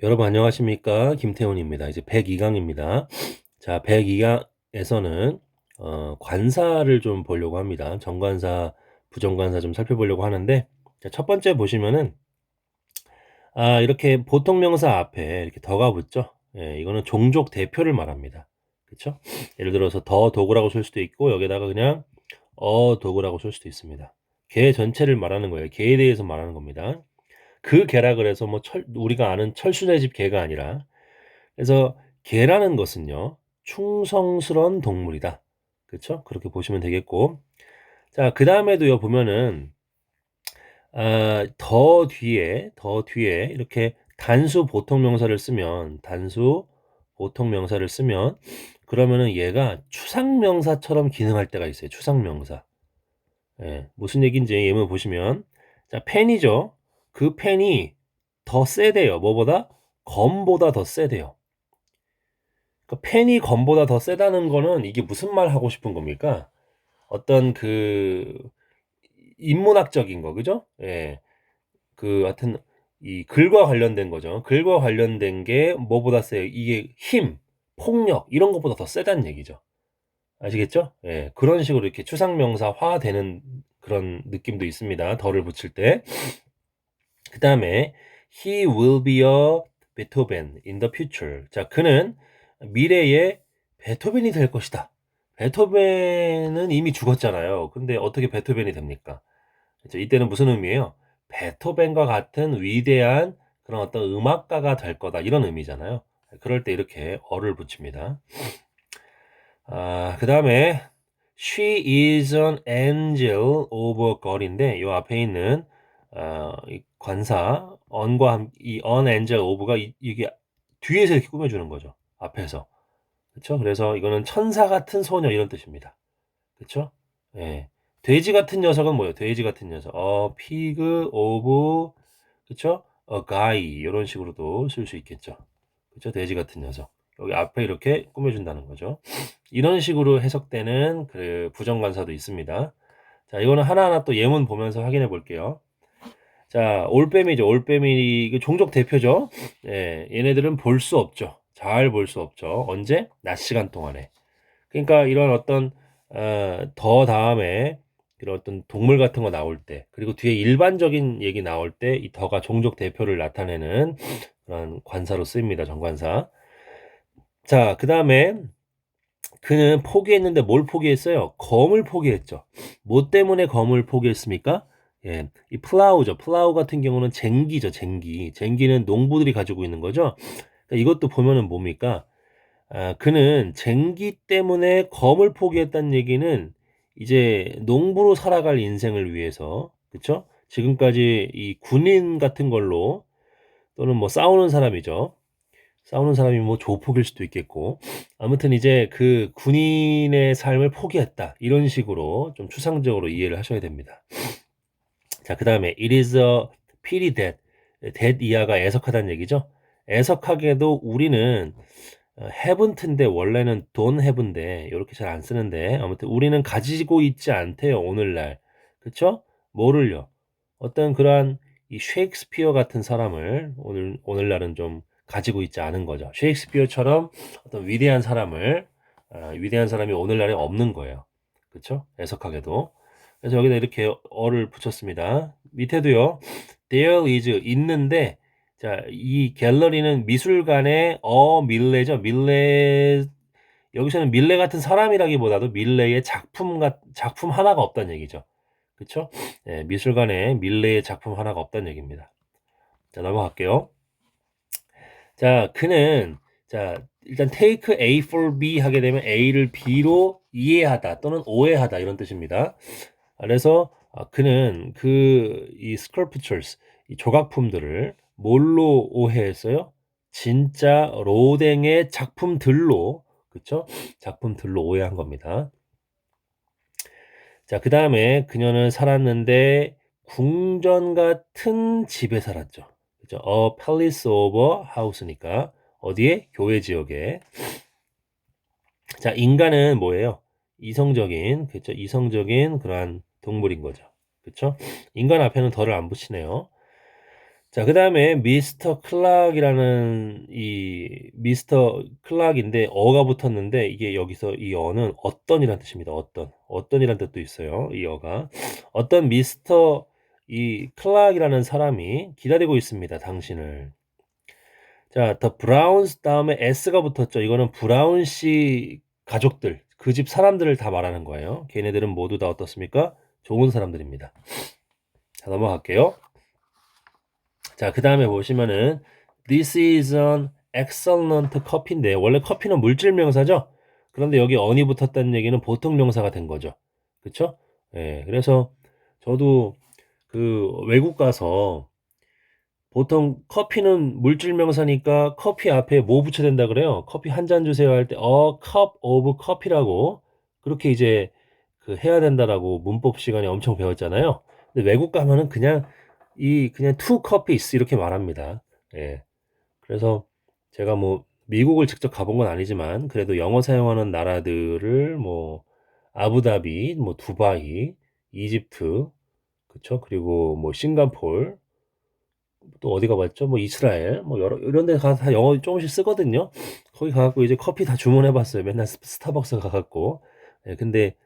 여러분 안녕하십니까? 김태훈입니다. 이제 102강입니다. 자, 102강에서는 관사를 좀 보려고 합니다. 정관사, 부정관사 좀 살펴보려고 하는데, 자, 첫 번째 보시면은 이렇게 보통 명사 앞에 이렇게 더가 붙죠. 예, 이거는 종족 대표를 말합니다. 그쵸? 예를 들어서 더 도구라고 쓸 수도 있고 여기다가 그냥 도구라고 쓸 수도 있습니다. 개 전체를 말하는 거예요. 개에 대해서 말하는 겁니다. 그 개라 그래서 뭐 우리가 아는 철수네 집 개가 아니라, 그래서 개라는 것은요, 충성스러운 동물이다. 그쵸? 그렇게 보시면 되겠고. 자, 그다음에도요 보면은 더 뒤에 이렇게 단수 보통 명사를 쓰면 그러면은 얘가 추상 명사처럼 기능할 때가 있어요. 추상 명사. 예. 무슨 얘기인지 예문 보시면, 자, 펜이죠. 그 펜이 더 세대요. 뭐보다? 검보다 더 세대요. 그러니까 펜이 검보다 더 세다는 거는 이게 무슨 말 하고 싶은 겁니까? 어떤 그 인문학적인 거, 그죠? 예. 그 하여튼 이 글과 관련된 거죠. 글과 관련된 게 뭐보다 세요? 이게 힘, 폭력 이런 것보다 더 세다는 얘기죠. 아시겠죠? 예. 그런 식으로 이렇게 추상명사화되는 그런 느낌도 있습니다. 덜을 붙일 때. 그다음에 he will be a Beethoven in the future. 자, 그는 미래에 베토벤이 될 것이다. 베토벤은 이미 죽었잖아요. 근데 어떻게 베토벤이 됩니까? 그죠? 이때는 무슨 의미예요? 베토벤과 같은 위대한 그런 어떤 음악가가 될 거다. 이런 의미잖아요. 그럴 때 이렇게 어를 붙입니다. 그다음에 she is an angel of God인데 요 앞에 있는 이 관사 on과 이 an angel of가 이게 뒤에서 이렇게 꾸며주는 거죠. 앞에서. 그쵸? 그래서 이거는 천사 같은 소녀 이런 뜻입니다. 그쵸? 예. 돼지 같은 녀석은 뭐예요? 돼지 같은 녀석. pig of, 그쵸? a guy 이런 식으로도 쓸 수 있겠죠. 그쵸? 돼지 같은 녀석. 여기 앞에 이렇게 꾸며준다는 거죠. 이런 식으로 해석되는 그 부정관사도 있습니다. 자, 이거는 하나하나 또 예문 보면서 확인해 볼게요. 자, 올빼미죠. 올빼미, 이거 종족 대표죠. 예, 얘네들은 볼 수 없죠. 잘 볼 수 없죠. 언제? 낮 시간 동안에. 그러니까 이런 어떤 더 다음에 이런 어떤 동물 같은 거 나올 때, 그리고 뒤에 일반적인 얘기 나올 때 이 더가 종족 대표를 나타내는 그런 관사로 쓰입니다. 정관사. 자, 그다음에 그는 포기했는데 뭘 포기했어요? 검을 포기했죠. 뭐 때문에 검을 포기했습니까? 예, 이 플라우죠. 플라우 같은 경우는 쟁기죠, 쟁기. 쟁기는 농부들이 가지고 있는 거죠. 그러니까 이것도 보면은 뭡니까? 그는 쟁기 때문에 검을 포기했다는 얘기는 이제 농부로 살아갈 인생을 위해서, 그쵸? 지금까지 이 군인 같은 걸로, 또는 뭐 싸우는 사람이죠. 싸우는 사람이 뭐 조폭일 수도 있겠고, 아무튼 이제 그 군인의 삶을 포기했다. 이런 식으로 좀 추상적으로 이해를 하셔야 됩니다. 자, 그다음에 it is a pity that 이하가 애석하다는 얘기죠. 애석하게도 우리는 haven't인데 원래는 don't have인데 이렇게 잘 안 쓰는데, 아무튼 우리는 가지고 있지 않대요, 오늘날. 그쵸? 뭐를요? 어떤 그러한 이 셰익스피어 같은 사람을 오늘날은 좀 가지고 있지 않은 거죠. 셰익스피어처럼 어떤 위대한 사람이 오늘날에 없는 거예요. 그쵸? 애석하게도. 그래서 여기다 이렇게 어를 붙였습니다. 밑에도요. There is 있는데, 자, 이 갤러리는 미술관의 밀레죠. 밀레, 여기서는 밀레 같은 사람이라기보다도 밀레의 작품 하나가 없다는 얘기죠. 그쵸? 예, 미술관에 밀레의 작품 하나가 없다는 얘기입니다. 자, 넘어갈게요. 자, 그는, 자, 일단 take A for B 하게 되면 A를 B로 이해하다 또는 오해하다 이런 뜻입니다. 그래서 그는 이 sculptures, 이 조각품들을 뭘로 오해했어요? 진짜 로댕의 작품들로, 그쵸? 작품들로 오해한 겁니다. 자, 그다음에 그녀는 살았는데 궁전 같은 집에 살았죠. 그죠? A palace of a house니까 어디에? 교회 지역에. 자, 인간은 뭐예요? 이성적인, 그쵸? 이성적인 그러한 동물인 거죠. 그쵸? 인간 앞에는 덜을 안 붙이네요. 자, 그다음에 미스터 클락이라는 이 미스터 클락인데 어가 붙었는데 이게 여기서 이 어는 어떤이란 뜻입니다. 어떤이란 뜻도 있어요. 이 어가 어떤 미스터 이 클락이라는 사람이 기다리고 있습니다. 당신을. 자, 더 브라운스 다음에 s가 붙었죠. 이거는 브라운 씨 가족들, 그 집 사람들을 다 말하는 거예요. 걔네들은 모두 다 어떻습니까? 좋은 사람들입니다. 자, 넘어갈게요. 자, 그다음에 보시면은 this is an excellent coffee인데 원래 커피는 물질 명사죠. 그런데 여기 on이 붙었다는 얘기는 보통 명사가 된 거죠. 그쵸? 예, 그래서 저도 그 외국 가서 보통 커피는 물질 명사니까 커피 앞에 뭐 붙여야 된다 그래요? 커피 한 잔 주세요 할 때 a cup of coffee라고 그렇게 이제 그 해야 된다라고 문법 시간에 엄청 배웠잖아요. 근데 외국 가면은 그냥 two copies 이렇게 말합니다. 예. 그래서 제가 뭐 미국을 직접 가본 건 아니지만 그래도 영어 사용하는 나라들을 뭐 아부다비, 뭐 두바이, 이집트, 그쵸? 그리고 뭐 싱가포르 또 어디 가봤죠? 뭐 이스라엘 뭐 여러 이런 데 가서 다 영어 조금씩 쓰거든요. 거기 가 갖고 이제 커피 다 주문해 봤어요. 맨날 스타벅스 가 갖고. 예, 근데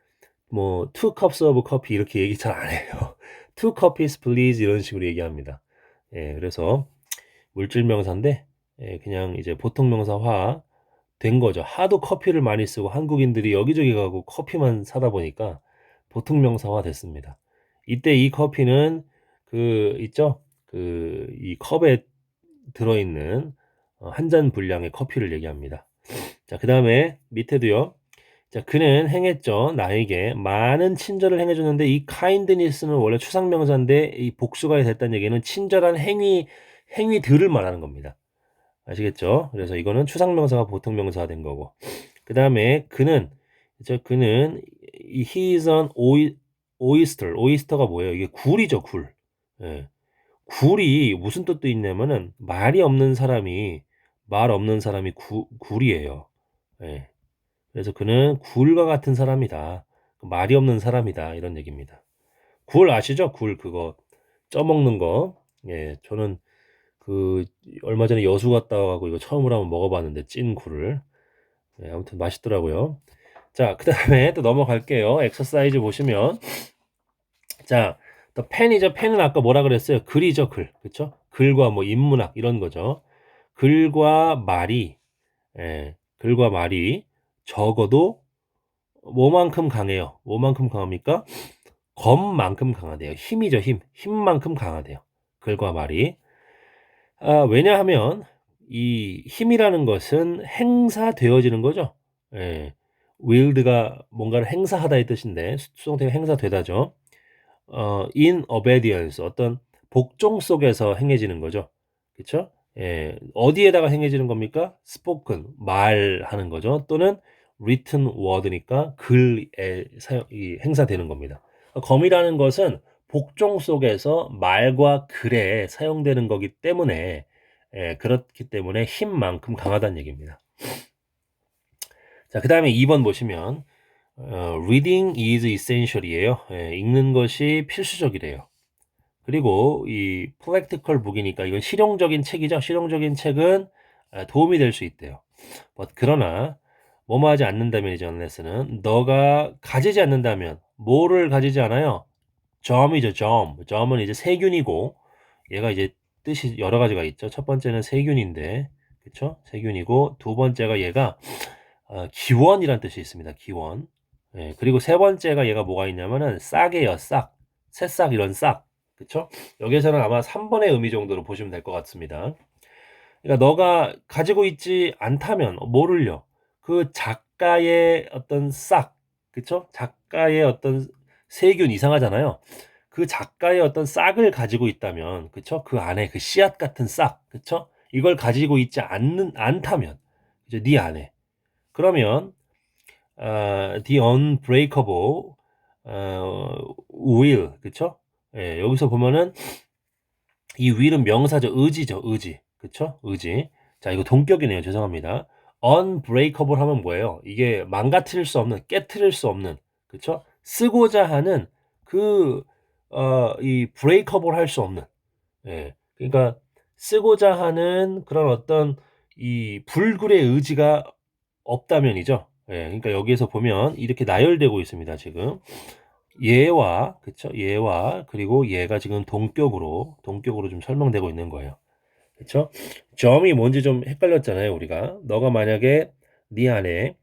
뭐 "2 cups of coffee." 이렇게 얘기 잘 안 해요. "2 coffees please." 이런 식으로 얘기합니다. 예, 그래서 물질 명사인데 예, 그냥 이제 보통 명사화 된 거죠. 하도 커피를 많이 쓰고 한국인들이 여기저기 가고 커피만 사다 보니까 보통 명사화 됐습니다. 이때 이 커피는 그 있죠? 그 이 컵에 들어있는 한 잔 분량의 커피를 얘기합니다. 자, 그다음에 밑에도요. 자, 그는 행했죠. 나에게 많은 친절을 행해 줬는데 이 kindness는 원래 추상 명사인데 이 복수가 됐다는 얘기는 친절한 행위들을 말하는 겁니다. 아시겠죠? 그래서 이거는 추상 명사가 보통 명사가 된 거고. 그다음에 그는 he is an oyster. oyster가 뭐예요? 이게 굴이죠, 굴. 예. 굴이 무슨 뜻도 있냐면은 말 없는 사람이 굴이에요. 예. 그래서 그는 굴과 같은 사람이다. 말이 없는 사람이다. 이런 얘기입니다. 굴 아시죠? 굴 그거 쪄먹는 거. 예. 저는 그 얼마 전에 여수 갔다 와 가지고 이거 처음으로 한번 먹어봤는데 찐 굴을. 예, 아무튼 맛있더라고요. 자, 그다음에 또 넘어갈게요. 엑서사이즈 보시면 자, 또 펜이죠. 펜은 아까 뭐라 그랬어요? 글이죠, 글. 그쵸? 글과 뭐 인문학 이런 거죠. 글과 말이 글과 말이 적어도 뭐만큼 강해요? 뭐만큼 강합니까? 검만큼 강하대요. 힘이죠, 힘. 힘만큼 강하대요. 글과 말이. 왜냐하면 이 힘이라는 것은 행사되어지는 거죠. 예. wield가 뭔가를 행사하다의 뜻인데 수동태가 행사되다죠. in obedience 어떤 복종 속에서 행해지는 거죠. 그쵸? 예. 어디에다가 행해지는 겁니까? spoken 말하는 거죠. 또는 written word니까 글에 이 행사되는 겁니다. 검이라는 것은 복종 속에서 말과 글에 사용되는 거기 때문에 그렇기 때문에 힘만큼 강하다는 얘기입니다. 자, 그다음에 2번 보시면 reading is essential이에요. 읽는 것이 필수적이래요. 그리고 이 practical book이니까 이건 실용적인 책이죠. 실용적인 책은 도움이 될 수 있대요. 그러나 뭐뭐 하지 않는다면이죠. unless는 너가 가지지 않는다면 뭐를 가지지 않아요? 점이죠. 점은 이제 세균이고 얘가 이제 뜻이 여러 가지가 있죠. 첫 번째는 세균인데 그쵸? 세균이고 두 번째가 얘가 기원이란 뜻이 있습니다. 기원. 예, 그리고 세 번째가 얘가 뭐가 있냐면은 싹이에요. 싹. 새싹 이런 싹. 그쵸? 여기에서는 아마 3번의 의미 정도로 보시면 될 것 같습니다. 그러니까 너가 가지고 있지 않다면 뭐를요? 그 작가의 어떤 싹. 그쵸? 작가의 어떤 세균 이상하잖아요. 그 작가의 어떤 싹을 가지고 있다면 그쵸? 그 안에 그 씨앗 같은 싹. 그쵸? 이걸 가지고 있지 않다면 그죠? 네 안에. 그러면 the unbreakable will 그쵸? 예, 여기서 보면은 이 will은 명사죠. 의지죠. 의지. 그쵸? 의지. 자, 이거 동격이네요. 죄송합니다. unbreakable 하면 뭐예요? 이게 망가뜨릴 수 없는, 깨트릴 수 없는, 그쵸? 쓰고자 하는 이 breakable 할 수 없는, 예. 그러니까 쓰고자 하는 그런 어떤 이 불굴의 의지가 없다면이죠. 예. 그러니까 여기에서 보면 이렇게 나열되고 있습니다, 지금. 얘와 그쵸? 얘와 그리고 얘가 지금 동격으로 좀 설명되고 있는 거예요. 그쵸? 점이 뭔지 좀 헷갈렸잖아요, 우리가. 너가 만약에 네 안에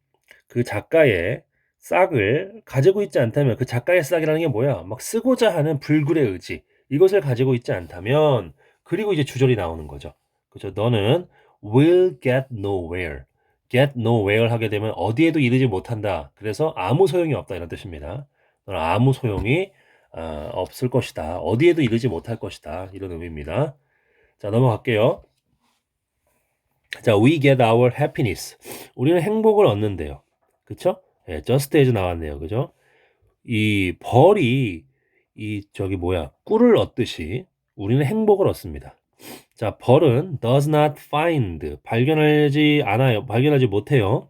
그 작가의 싹을 가지고 있지 않다면 그 작가의 싹이라는 게 뭐야? 막 쓰고자 하는 불굴의 의지. 이것을 가지고 있지 않다면 그리고 이제 주절이 나오는 거죠. 그죠? 너는 will get nowhere. get nowhere 하게 되면 어디에도 이르지 못한다. 그래서 아무 소용이 없다 이런 뜻입니다. 너는 아무 소용이 없을 것이다. 어디에도 이르지 못할 것이다. 이런 의미입니다. 자, 넘어갈게요. 자, we get our happiness. 우리는 행복을 얻는데요. 그쵸? 예, just as 나왔네요. 그죠? 이 벌이 저기 뭐야 꿀을 얻듯이 우리는 행복을 얻습니다. 자, 벌은 does not find 발견하지 않아요. 발견하지 못해요.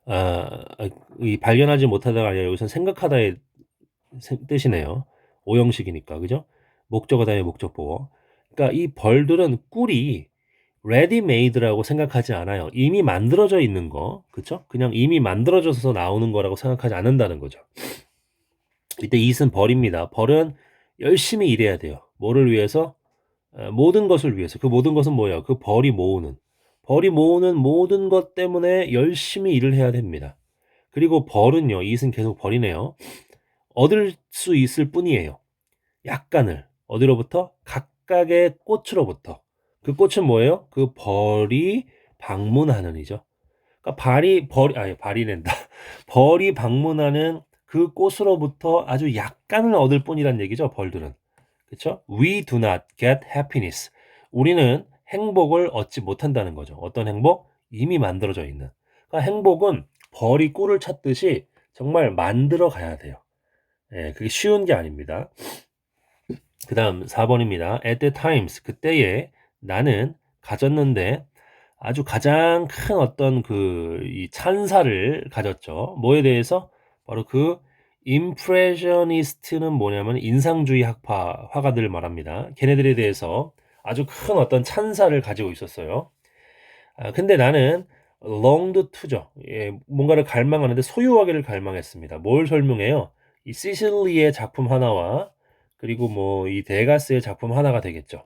아, 이 발견하지 못하다가 아니라 여기서 생각하다의 뜻이네요. 오형식이니까 그죠? 목적어 다음에 목적보어. 그러니까 이 벌들은 꿀이 ready-made라고 생각하지 않아요. 이미 만들어져 있는 거, 그쵸? 그냥 이미 만들어져서 나오는 거라고 생각하지 않는다는 거죠. 이때 it은 벌입니다. 벌은 열심히 일해야 돼요. 뭐를 위해서? 모든 것을 위해서. 그 모든 것은 뭐예요? 그 벌이 모으는 모든 것 때문에 열심히 일을 해야 됩니다. 그리고 벌은요, it은 계속 벌이네요. 얻을 수 있을 뿐이에요. 약간을. 어디로부터? 각각의 꽃으로부터. 그 꽃은 뭐예요? 그 벌이 방문하는 이죠. 그러니까 발이 낸다. 벌이 방문하는 그 꽃으로부터 아주 약간을 얻을 뿐이란 얘기죠, 벌들은. 그렇죠? We do not get happiness. 우리는 행복을 얻지 못한다는 거죠. 어떤 행복? 이미 만들어져 있는. 그러니까 행복은 벌이 꿀을 찾듯이 정말 만들어 가야 돼요. 예, 그게 쉬운 게 아닙니다. 그다음 4번입니다. At the times 그때에 나는 가졌는데 아주 가장 큰 어떤 이 찬사를 가졌죠. 뭐에 대해서? 바로 그 impressionist는 뭐냐면 인상주의 화가들을 말합니다. 걔네들에 대해서 아주 큰 어떤 찬사를 가지고 있었어요. 근데 나는 longed to죠. 예, 뭔가를 갈망하는데 소유하기를 갈망했습니다. 뭘 설명해요? 이 시실리의 작품 하나와 그리고 뭐 이 데가스의 작품 하나가 되겠죠.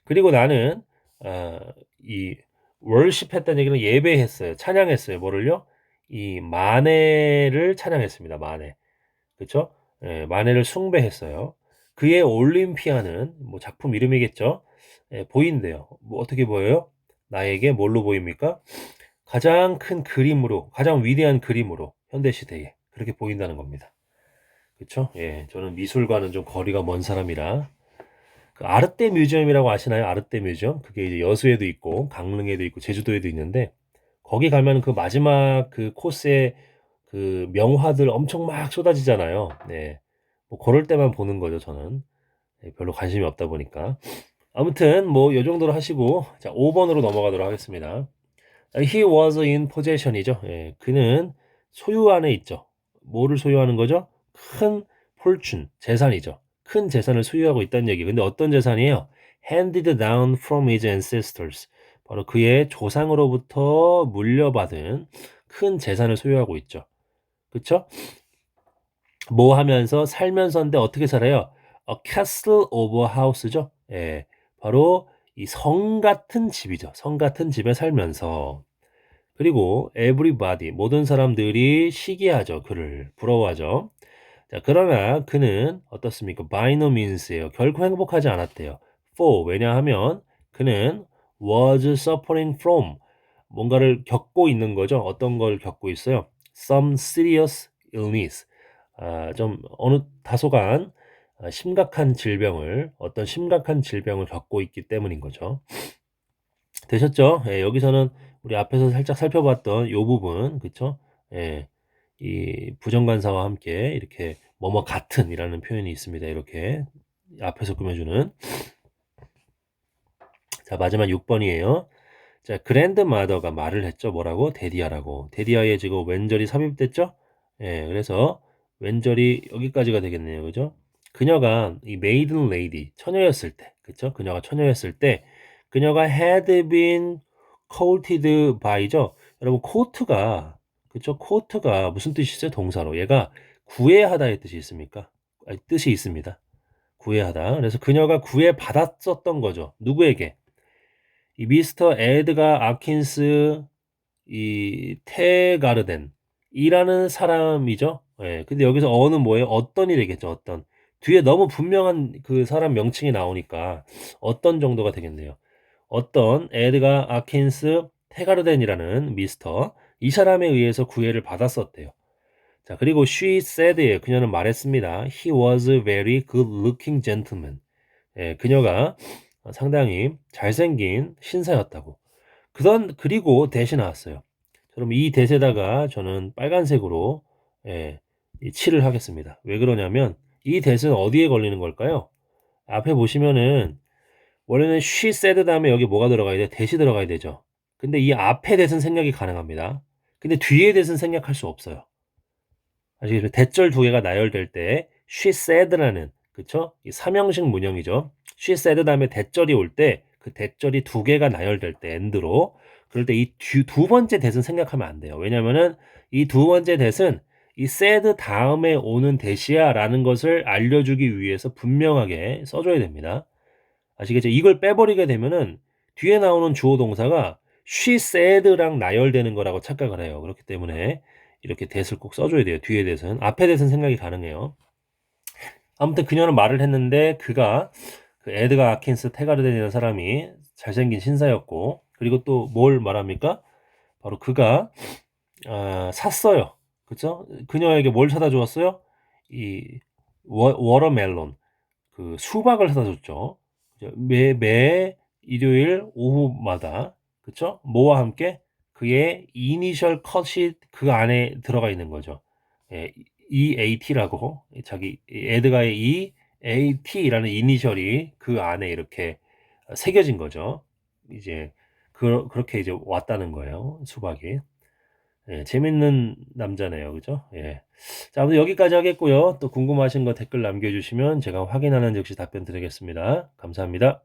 그리고 나는 어, 이 월십했다는 얘기는 예배했어요. 찬양했어요. 뭐를요? 이 마네를 찬양했습니다. 마네. 그쵸? 예, 마네를 숭배했어요. 그의 올림피아는 뭐 작품 이름이겠죠? 예, 보인대요. 뭐 어떻게 보여요? 나에게 뭘로 보입니까? 가장 큰 그림으로, 가장 위대한 그림으로 현대 시대에 그렇게 보인다는 겁니다. 그쵸? 예, 저는 미술과는 좀 거리가 먼 사람이라 그 아르떼 뮤지엄이라고 아시나요? 아르떼 뮤지엄? 그게 이제 여수에도 있고 강릉에도 있고 제주도에도 있는데 거기 가면 그 마지막 그 코스에 그 명화들 엄청 막 쏟아지잖아요. 네. 뭐 그럴 때만 보는 거죠, 저는. 네, 별로 관심이 없다 보니까. 아무튼 뭐 요 정도로 하시고 자, 5번으로 넘어가도록 하겠습니다. He was in possession이죠. 예, 그는 소유 안에 있죠. 뭐를 소유하는 거죠? 큰 fortune, 재산이죠. 큰 재산을 소유하고 있다는 얘기. 근데 어떤 재산이에요? Handed down from his ancestors. 바로 그의 조상으로부터 물려받은 큰 재산을 소유하고 있죠. 그쵸? 뭐 하면서 살면서인데 어떻게 살아요? A castle of a house죠. 예, 바로 이 성 같은 집이죠. 성 같은 집에 살면서 그리고 everybody 모든 사람들이 시기하죠. 그를 부러워하죠. 자, 그러나 그는 어떻습니까? by no means예요. 결코 행복하지 않았대요. for 왜냐하면 그는 was suffering from 뭔가를 겪고 있는 거죠. 어떤 걸 겪고 있어요? some serious illness. 좀 어느 다소간 심각한 질병을 어떤 심각한 질병을 겪고 있기 때문인 거죠. 되셨죠? 예, 여기서는 우리 앞에서 살짝 살펴봤던 요 부분, 그쵸? 예, 이 부정관사와 함께 이렇게 뭐뭐 같은이라는 표현이 있습니다. 이렇게 앞에서 꾸며주는. 자, 마지막 6번이에요. 자, 그랜드마더가 말을 했죠. 뭐라고? 데디아라고. 데디아에 지금 왼절이 삽입됐죠? 예, 그래서 왼절이 여기까지가 되겠네요. 그죠? 그녀가 이 maiden lady 처녀였을 때, 그쵸? 그녀가 처녀였을 때 그녀가 had been courted by죠. 여러분 court가 그쵸? court가 무슨 뜻이 있어요? 동사로. 얘가 구애하다의 뜻이 있습니까? 아니, 뜻이 있습니다. 구애하다. 그래서 그녀가 구애받았었던 거죠. 누구에게? 이 미스터 에드가 아킨스 이 테가르덴이라는 사람이죠. 예. 근데 여기서 어는 뭐예요? 어떤이 되겠죠. 어떤. 뒤에 너무 분명한 그 사람 명칭이 나오니까 어떤 정도가 되겠네요. 어떤 에드가 아킨스 테가르덴이라는 미스터 이 사람에 의해서 구애를 받았었대요. 자, 그리고 she said예요. 그녀는 말했습니다. He was a very good looking gentleman. 예, 그녀가 상당히 잘생긴 신사였다고. 그리고 대시 나왔어요. 그럼 이 대세다가 저는 빨간색으로 예, 이 칠을 하겠습니다. 왜 그러냐면 이 대세는 어디에 걸리는 걸까요? 앞에 보시면은 원래는 she said 다음에 여기 뭐가 들어가야 돼? 대시 들어가야 되죠. 근데 이 앞에 대신 생략이 가능합니다. 근데 뒤에 대신 생략할 수 없어요. 아시겠죠? 대절 두 개가 나열될 때 she said라는 그쵸? 이 삼형식 문형이죠. she said 다음에 대절이 올 때 그 대절이 두 개가 나열될 때 end로 그럴 때 이 두 번째 대신 생략하면 안 돼요. 왜냐면은 이 두 번째 대신 이 said 다음에 오는 대시야라는 것을 알려주기 위해서 분명하게 써줘야 됩니다. 아시겠죠? 이걸 빼버리게 되면은 뒤에 나오는 주어 동사가 she said랑 나열되는 거라고 착각을 해요. 그렇기 때문에 이렇게 that을 꼭 써줘야 돼요. 뒤에 that은. 앞에 that은 생각이 가능해요. 아무튼 그녀는 말을 했는데 그가 그 에드가 아킨스 테가르덴이라는 사람이 잘생긴 신사였고 그리고 또 뭘 말합니까? 바로 그가 샀어요. 그쵸? 그녀에게 뭘 사다 주었어요? 이 워터멜론 그 수박을 사다 줬죠. 매 일요일 오후마다 그쵸? 뭐와 함께 그의 이니셜 컷이 그 안에 들어가 있는 거죠. 예, EAT라고 자기 에드가의 EAT라는 이니셜이 그 안에 이렇게 새겨진 거죠. 이제 그렇게 이제 왔다는 거예요. 수박이. 예, 재밌는 남자네요. 그죠? 예. 자, 아무튼 여기까지 하겠고요. 또 궁금하신 거 댓글 남겨주시면 제가 확인하는 즉시 답변 드리겠습니다. 감사합니다.